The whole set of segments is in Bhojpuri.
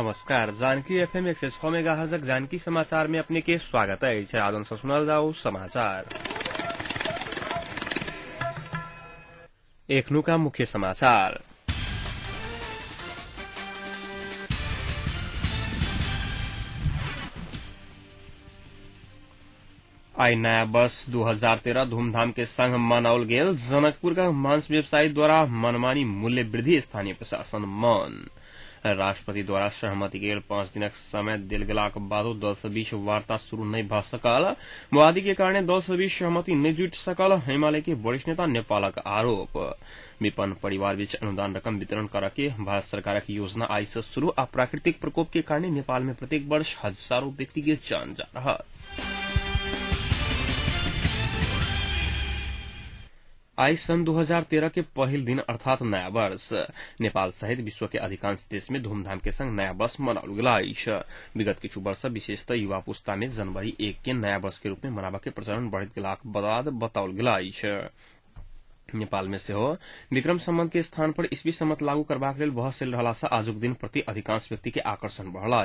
नमस्कार। जानकी एफएम 106 मेगाहर्ट्ज जानकी समाचार में अपने के स्वागत है। आदन से सुनल जाओ समाचार। एकनु का मुख्य समाचार। आई नया वर्ष 2013 धूमधाम के संग मनाउल गेल। जनकपुर का मांस व्यवसायी द्वारा मनमानी मूल्य वृद्धि स्थानीय प्रशासन मन। राष्ट्रपति द्वारा सहमति के 5 दिनक समय देल गेलाक बादो दल से बीच वार्ता शुरू नहीं भ सकल। विवाद के कारण दल से बीच सहमति नहीं जुट सकल। हिमालय के वरिष्ठ नेता नेपालक आरोप। विपन्न परिवार बीच अनुदान रकम वितरण करके भारत सरकार की योजना आई से शुरू। प्राकृतिक प्रकोप के कारण नेपाल में प्रत्येक वर्ष हजारों व्यक्ति की जान जा रहा। आई सन 2013 के पहिल दिन अर्थात नया वर्ष नेपाल सहित विश्व के अधिकांश देश में धूमधाम के संग नया वर्ष मनाउल गेल। विगत किछु वर्ष विशेषतः युवा पुस्ता में जनवरी 1 के नया वर्ष के रूप में मनावा के प्रचलन बढ़त गेलाक बाद बताउल गेल। नेपाल में से हो विक्रम संवत के स्थान पर ईस्वी संवत लागू करबाक लेल बहस चलि रहला से आजुक दिन प्रति अधिकांश व्यक्ति के आकर्षण बढ़ला।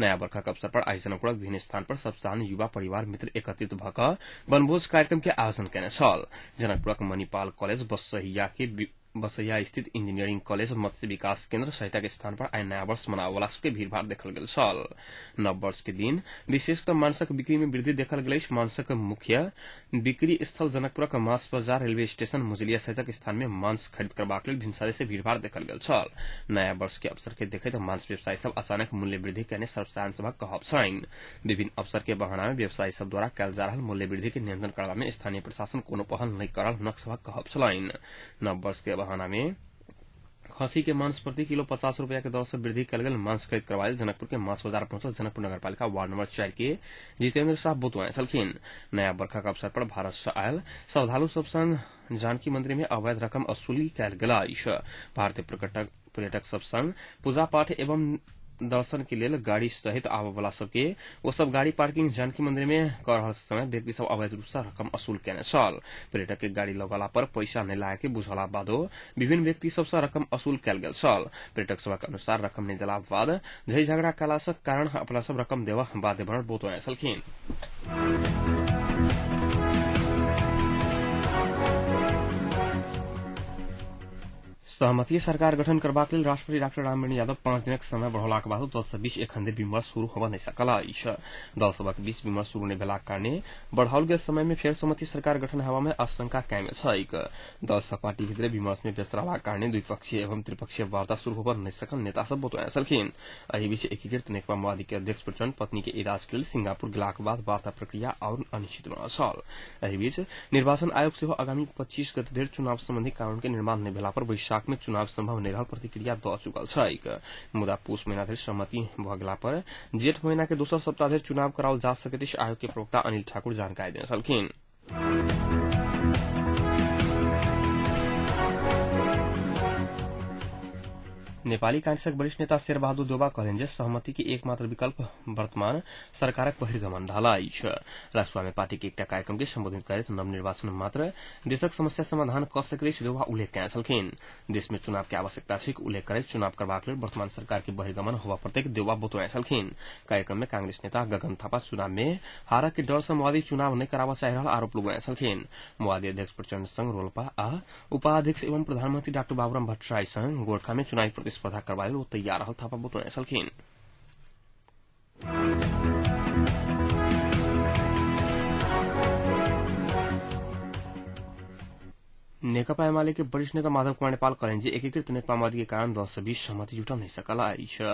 नया वर्षक अवसर पर आई जनकपुरक विभिन्न स्थान पर सब स्थान युवा परिवार मित्र एकत्रित भ क वनभोज कार्यक्रम के आयोजन केने छल। जनकपुरक मणिपाल कॉलेज बसैया स्थित इंजीनियरिंग कॉलेज मत्स्य विकास केन्द्र सहित के स्थान पर आई नया वर्ष मनावला के भीड़भाड़ देखल गेल छल। नव वर्ष के दिन विशेषतः मांसक बिक्री में वृद्धि देखल गेल। मांसक मुख्य बिक्री स्थल जनकपुरक मांस बाजार रेलवे स्टेशन मुजलिया सहित के स्थान में मांस खरीद करबाक लेल भिनसरे से भीड़भाड़ देखल गेल छल। नया वर्ष के अवसर के देखैत मांस व्यवसायी सब अचानक मूल्य वृद्धि केने सर्वसाधारण सभा कहब छनि। विभिन्न अवसर के बहाना में व्यवसायी सब द्वारा कयल जा रहल मूल्य वृद्धि के नियंत्रण करबा में स्थानीय प्रशासन कोनो पहल नहीं करल हुनक सभा कहब छलनि। नव वर्ष के बहाना में खसी के मांस प्रति किलो 50 रुपया के दर से वृद्धि कल गेल। मांस खरीद करवायल जनकपुर के मांस बाजार पहुंचल जनकपुर नगरपालिका वार्ड नंबर 4 के जितेंद्र शाह बुतुआ छलखिन। नया वर्षक अवसर पर भारत से आयल श्रद्धालु सब संग जानकी मंदिर में अवैध रकम वसूली कयल गेल। भारतीय पर्यटक सब संग पूजा पाठ एवं दर्शन के लिए गाड़ी सहित आबय वाला सबके वो सब गाड़ी पार्किंग जानकी मंदिर में कर रहल समय व्यक्ति सब अवैध रूप से रकम वसूल केने छल। पर्यटक के गाड़ी लगला पर पैसा नहीं लाए के बुझला बादो विभिन्न व्यक्ति सब से रकम वसूल कयल गेल छल। पर्यटक सभा के अनुसार रकम नहीं देला बाद झई झगड़ा कला से कारण अपना सब रकम देवा बाध्य बनल बोतोया छलखिन। सहमति सरकार गठन करबाक लेल राष्ट्रपति डॉक्टर रामवरण यादव 5 दिनक समय बढ़ौलाक बाद दल से बीच एखन धरि विमर्श शुरू होबऽ नहि सकल अछि। दल सभक बीच विमर्श शुरू नहि भेलाक कारणे बढ़ाओल गेल समय में फेर सहमति सरकार गठन हेबा में आशंका कायम छैक। दल सभ पार्टी भीतर विमर्श में व्यस्त रहलाक कारणे द्विपक्षीय एवं त्रिपक्षीय वार्ता शुरू होबऽ नहि सकल नेता सब बतौने छलखिन। एहि बीच एकीकृत नेकपा माओवादी के अध्यक्ष प्रचंड पत्नी के इलाज के लेल सिंगापुर गेलाक बाद वार्ता प्रक्रिया और अनिश्चित बनल छल। एहि बीच निर्वाचन आयोग सेहो आगामी 25 गते धरि चुनाव संबंधी कानून के निर्माण नहि भेला पर वैशाख में चुनाव संभव नहीं रहल प्रतिक्रिया द चुकल छैक। मुदा पूस महीना धरि सहमति भ गेला पर जेठ महीना के दोसर सप्ताह धरि चुनाव कराओल जा सकैत अछि। आयोग के प्रवक्ता अनिल ठाकुर जानकारी देने छलखिन। नेपाली कांग्रेसक वरिष्ठ नेता शेरबहादुर देउवा कहलनि जे सहमति के एकमात्र विकल्प वर्तमान सरकारक बहिर्गमन रहला अछि। राजसभा में पार्टी के एकटा कार्यक्रम के संबोधित करैत नवनिर्वाचन मात्र देशक समस्या समाधान क सकैत अछि देउवा उल्लेख कयने छलखिन। देश में चुनाव के आवश्यकता छै उल्लेख करैत चुनाव करबाक लेल वर्तमान सरकार के बहिर्गमन होबा प्रत्येक देउवा बतौने छलखिन। कार्यक्रम में कांग्रेस नेता गगन थापा चुनाव में हारक के डर से माओवादी चुनाव नहीं कराबा चाहि रहल आरोप लगाउने छलखिन। माओवादी अध्यक्ष प्रचंड संघ रोल्पा आ उपाध्यक्ष एवं प्रधानमंत्री डाक्टर बाबुराम भट्टराई संग गोरखा में चुनावी प्रतिस्पर्धा करवाए वो तैयार रहल थापा बतौने छलखिन। नेकपा एमाले के वरिष्ठ नेता माधव कुमार नेपाल कहलनि जे एकीकृत नेकपा माओवादी के कारण दल से बीच सहमति जुटल नहीं सकल अछि।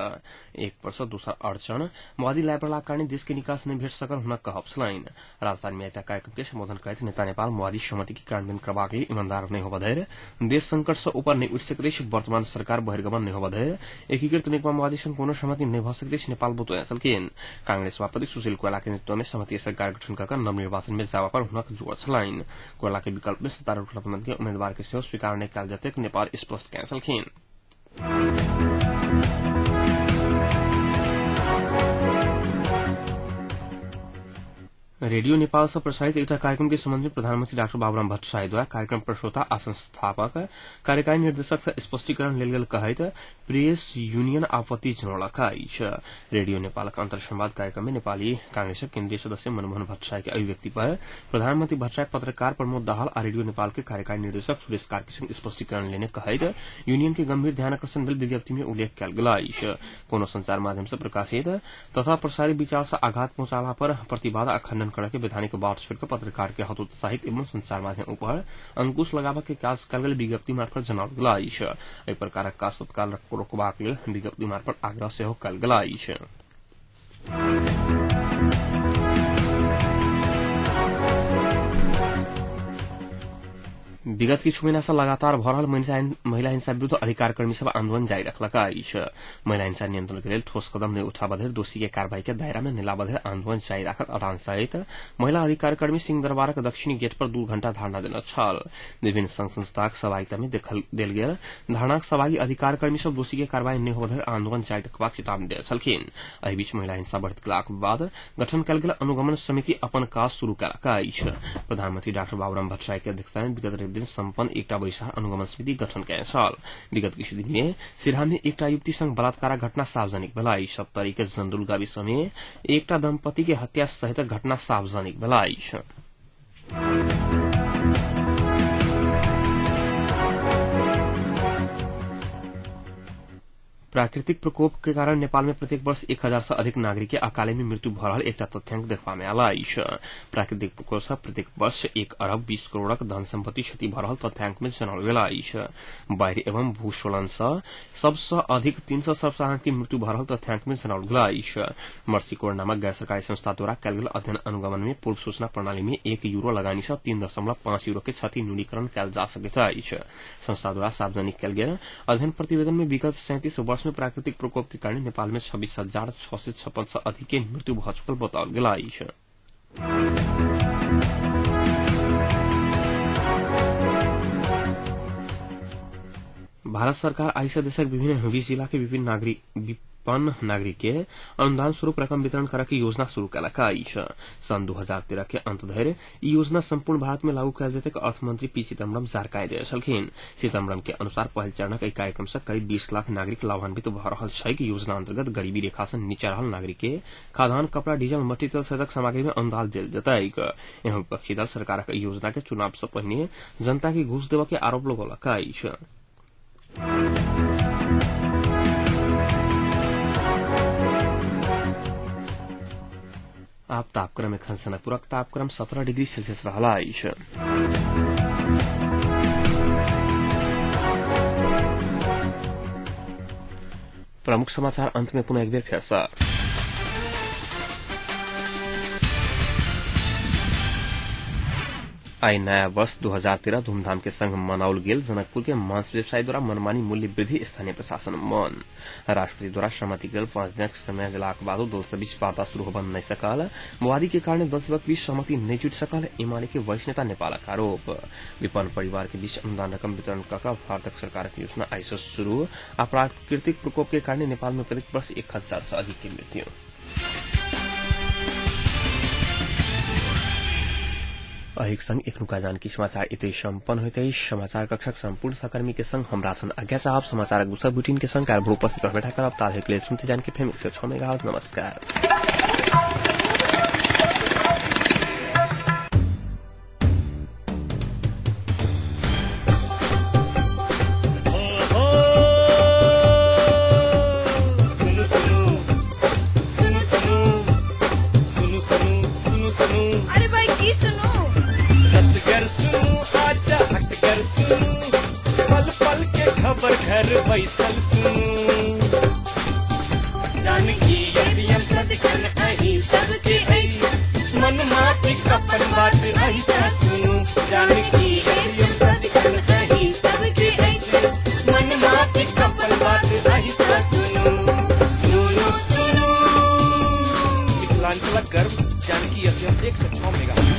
एक वर्ष दोसर अड़चन माओवादी लाए पड़ला कारण देश के निकास नहीं भेट सकल हुनक कहब छलनि। राजधानी में एकटा कार्यक्रम के संबोधन करैत नेता नेपाल माओवादी सहमति के कार्यान्वयन करबाक लेल ईमानदार नहीं होबा धरि देश संकट से ऊपर नहीं उठ सकैत अछि। वर्तमान सरकार बहिर्गमन नहीं होबा धरि एकीकृत नेकपा माओवादी संग कोनो सहमति नहीं भ सकैत अछि नेपाल बतौने छलखिन। कांग्रेस सभापति सुशील कोइराला के नेतृत्व में सहमति सरकार गठन कर नवनिर्वाचन में जावा पर हुनक जोड़ छलनि। कोइराला के विकल्प में सत्तारूढ़ गठबंधन के उम्मीदवार के सेहो स्वीकार नहीं कयल जतेक नेपाल स्पष्ट कयने छलखिन। रेडियो नेपाल से प्रसारित एक कार्यक्रम के संबंध में प्रधानमंत्री डाक्टर बाबुराम भट्टराईद्वारा कार्यक्रम प्रश्रोता आ संस्थापक कार्यकारी निर्देशक से स्पष्टीकरण लेल गेल कहैत प्रेस यूनियन आपत्ति जनौलक अछि। रेडियो नेपालक अंतर संवाद कार्यक्रम में नेपाली कांग्रेसक केन्द्रीय सदस्य मनमोहन भट्टराई के अभिव्यक्ति पर प्रधानमंत्री भट्टराई पत्रकार प्रमोद दाहाल आ रेडियो नेपाल के कार्यकारी निर्देशक सुरेश कार्की संग स्पष्टीकरण लेने कहैत यूनियन के गंभीर ध्यानाकर्षण भेल विज्ञप्ति में उल्लेख कयल गेल अछि। कोनो संचार माध्यम से प्रकाशित तथा प्रसारित विचार से आघात पहुंचाला पर प्रतिवाद आ खंडन करके वैधानिक बात छोड़कर पत्रकार के हतोत्साहित एवं संचार माध्यम पर अंकुश लगाबा के काज कयल गेल विज्ञप्ति मार्फत जनाओल गेल अछि। एहि प्रकारक काज तत्काल रोकबाक लेल विज्ञप्ति मार्फत आग्रह सेहो कयल गेल अछि। विगत किछु महीना से लगातार भ रहल महिला हिंसा विरूद्ध अधिकार कर्मी सब आंदोलन जारी रखलक अछि। महिला हिंसा नियंत्रण के लेल ठोस कदम नहीं उठा बधेर दोषी के कार्रवाई के दायरा में नेला बधेर आंदोलन जारी राखत अदान सहित महिला अधिकार कर्मी सिंहदरबारक दक्षिणी गेट पर 2 घंटा धरना देने छल। विभिन्न संघ संस्थाक सहभागिता में देल गेल धरनाक सहभागी अधिकार कर्मी सब दोषी के कार्रवाई नहीं हो बधेर आंदोलन जारी रखबाक चेतावनी देने छलखिन। एहि बीच महिला हिंसा बढ़त गेलाक बाद गठन कयल गेल अनुगमन समिति अपन काज शुरू कयलक अछि। प्रधानमंत्री डाक्टर बाबुराम भट्टराई के अध्यक्षता में विगत दिन सम्पन्न एकटा बैसार अनुगमन समिति गठन कयल छल। विगत किछु दिन में सिरहा में एकटा युवती संग बलात्कार घटना सार्वजनिक भेल अछि। सप्तरी के जंदुल गाविस में एकटा दंपति के हत्या सहित घटना सार्वजनिक भेल अछि। प्राकृतिक प्रकोप के कारण नेपाल में प्रत्येक वर्ष 1000 से अधिक नागरिक के अकाले में मृत्यु भ रहल एकटा तथ्यांक देखबा में आयल अछि। प्राकृतिक प्रकोप से प्रत्येक वर्ष 1 अरब 20 करोड़क धन संपत्ति क्षति भ रहल तथ्यांक में जनाओल गेल अछि। बाढ़ि एवं भूस्खलन से सबसे अधिक 300 सर्वसाधारण की मृत्यु भ रहल तथ्यांक में जनाओल गेल अछि। मर्सीकोर नामक गैर सरकारी संस्था द्वारा कयल गेल अध्ययन अनुगमन में पूर्व सूचना प्रणाली में 1 यूरो लगानी से 3.5 यूरो के क्षति न्यूनीकरण कयल जा सकैत अछि। संस्था द्वारा सार्वजनिक कयल गेल अध्ययन प्रतिवेदन में विगत 37 वर्ष में प्राकृतिक प्रकोप के कारण नेपाल में 26,656 से अधिक के मृत्यु भ चुकल बताओल गेल अछि। भारत सरकार आई से देशक विभिन्न 20 जिला के विभिन्न नागरिक के अनुदान स्वरूप रकम वितरण करय के योजना शुरू कयलक अछि। सन 2013 के अंत धरि ई योजना संपूर्ण भारत में लागू कयल जेतैक अर्थमंत्री पी चिदम्बरम जानकारी देने छलखिन। चिदम्बरम के अनुसार पहल चरणक एहि कार्यक्रम से करीब 20 लाख नागरिक लाभान्वित भ रहल छैक। योजना अंतर्गत गरीबी रेखा से नीचा रहल नागरिक के खाद्यान्न, कपड़ा, डीजल, मट्टी तेल सहित सामग्री में अनुदान देल जेतैक। एवं विपक्षी दल सरकारक एहि योजना के चुनाव से पहिने जनता के घूस देबा के आरोप लगौलक अछि। आप तापक्रम में खनसनपुरक तापक्रम 17 डिग्री सेल्सियस रहल अछि। प्रमुख समाचार अंत में पुनः एक बेर फिर से। आई नया वर्ष 2013 धूमधाम के संग मनाउल गेल। जनकपुर के मांस व्यवसायी द्वारा मनमानी मूल्य वृद्धि स्थानीय प्रशासन मन। राष्ट्रपति द्वारा सहमति गेल 5 दिनक समय देलाक बादो दल से बीच वार्ता शुरू होबन नहीं सकल। विवादी के कारण दल सबक बीच सहमति नहीं जुट सकल। एमाले के वरिष्ठ नेता नेपालक आरोप। विपन्न परिवार के बीच अनुदान रकम वितरण कऽ भारत सरकार की योजना आई से शुरू। प्राकृतिक प्रकोप के कारण नेपाल में प्रत्येक वर्ष 1000 से अधिक की मृत्यु। अहिक संग एखनुका जानकी समाचार इतै सम्पन्न होइत अछि। समाचार कक्षक संपूर्ण सहकर्मी के संग हमरा सन आज्ञा साहब समाचारक दूसरा बुलेटिन के संग कार्यक्रम उपस्थित बैठा करब। ताधेक लेल सुनते जानकी फेम 106 मेगाहर्ट्ज। नमस्कार। घर बैसल जानकी यदि सदकन अही सबके मन माटी कपन बात ऐसा सुनो। जानकी यदि सदकन अही सबके मन माटी कपन बात ऐसा सुनो। सुनो सुनो। मिथिलांचल गर्व जानकी यदि 106 मेगा।